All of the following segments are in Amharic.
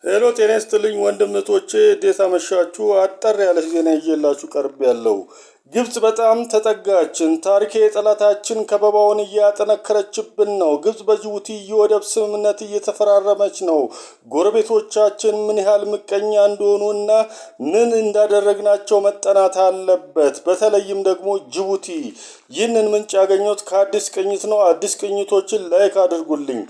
ሄሎ ጤና ይስጥልኝ ወንድምቶቼ እንዴት አመሻችሁ? አጠር ያለች ዜና ይዤላችሁ ቀርቤያለሁ። ግብጽ በጣም ተጠጋችን። ታሪኬ ጠላታችን ከበባውን እያጠነከረችብን ነው። ግብጽ በጅቡቲ የወደብ ስምምነት እየተፈራረመች ነው። ጎረቤቶቻችን ምን ያህል ምቀኛ እንደሆኑና ምን እንዳደረግናቸው መጠናት አለበት። በተለይም ደግሞ ጅቡቲ። ይህንን ምንጭ ያገኘሁት ከአዲስ ቅኝት ነው። አዲስ ቅኝቶችን ላይክ አድርጉልኝ።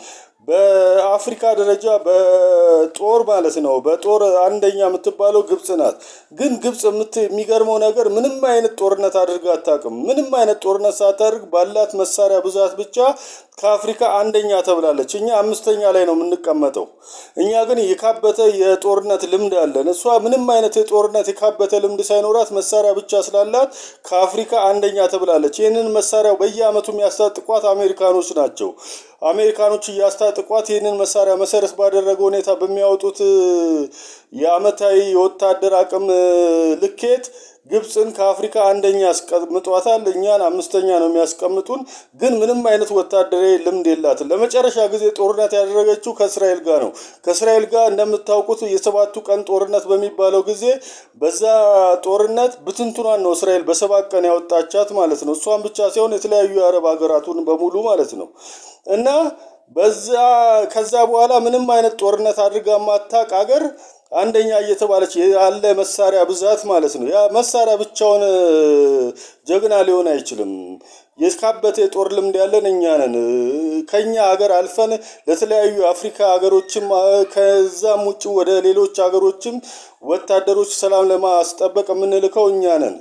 በአፍሪካ ደረጃ በጦር ማለት ነው በጦር አንደኛ የምትባለው ግብጽ ናት። ግን ግብጽ የሚገርመው ነገር ምንም አይነት ጦርነት አድርጋ አታውቅም። ምንም አይነት ጦርነት ሳታደርግ ባላት መሳሪያ ብዛት ብቻ ከአፍሪካ አንደኛ ተብላለች። እኛ አምስተኛ ላይ ነው የምንቀመጠው። እኛ ግን የካበተ የጦርነት ልምድ አለን። እሷ ምንም አይነት የጦርነት የካበተ ልምድ ሳይኖራት መሳሪያ ብቻ ስላላት ከአፍሪካ አንደኛ ተብላለች። ይህንን መሳሪያው በየአመቱ የሚያስታጥቋት አሜሪካኖች ናቸው። አሜሪካኖች እያስታጥቋት ይህንን መሳሪያ መሰረት ባደረገ ሁኔታ በሚያወጡት የአመታዊ የወታደር አቅም ልኬት ግብጽን ከአፍሪካ አንደኛ ያስቀምጧታል። እኛን አምስተኛ ነው የሚያስቀምጡን። ግን ምንም አይነት ወታደራዊ ልምድ የላትም። ለመጨረሻ ጊዜ ጦርነት ያደረገችው ከእስራኤል ጋር ነው። ከእስራኤል ጋር እንደምታውቁት የሰባቱ ቀን ጦርነት በሚባለው ጊዜ በዛ ጦርነት ብትንትኗን ነው እስራኤል በሰባት ቀን ያወጣቻት ማለት ነው። እሷን ብቻ ሳይሆን የተለያዩ የአረብ ሀገራቱን በሙሉ ማለት ነው። እና ከዛ በኋላ ምንም አይነት ጦርነት አድርጋ ማታቅ ሀገር አንደኛ እየተባለች ያለ መሳሪያ ብዛት ማለት ነው። ያ መሳሪያ ብቻውን ጀግና ሊሆን አይችልም። የካበተ የጦር ልምድ ያለን እኛ ነን። ከኛ ሀገር አልፈን ለተለያዩ አፍሪካ ሀገሮችም ከዛም ውጭ ወደ ሌሎች ሀገሮችም ወታደሮች ሰላም ለማስጠበቅ የምንልከው እኛ ነን።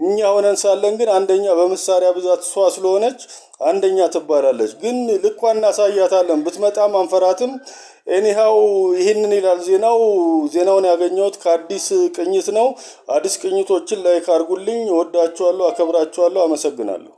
እኛ ሆነን ሳለን ግን አንደኛ በመሳሪያ ብዛት እሷ ስለሆነች አንደኛ ትባላለች። ግን ልኳን እናሳያታለን። ብትመጣም አንፈራትም። ኤኒሃው ይህንን ይላል ዜናው። ዜናውን ያገኘሁት ከአዲስ ቅኝት ነው። አዲስ ቅኝቶችን ላይክ አድርጉልኝ። እወዳችኋለሁ፣ አከብራችኋለሁ። አመሰግናለሁ።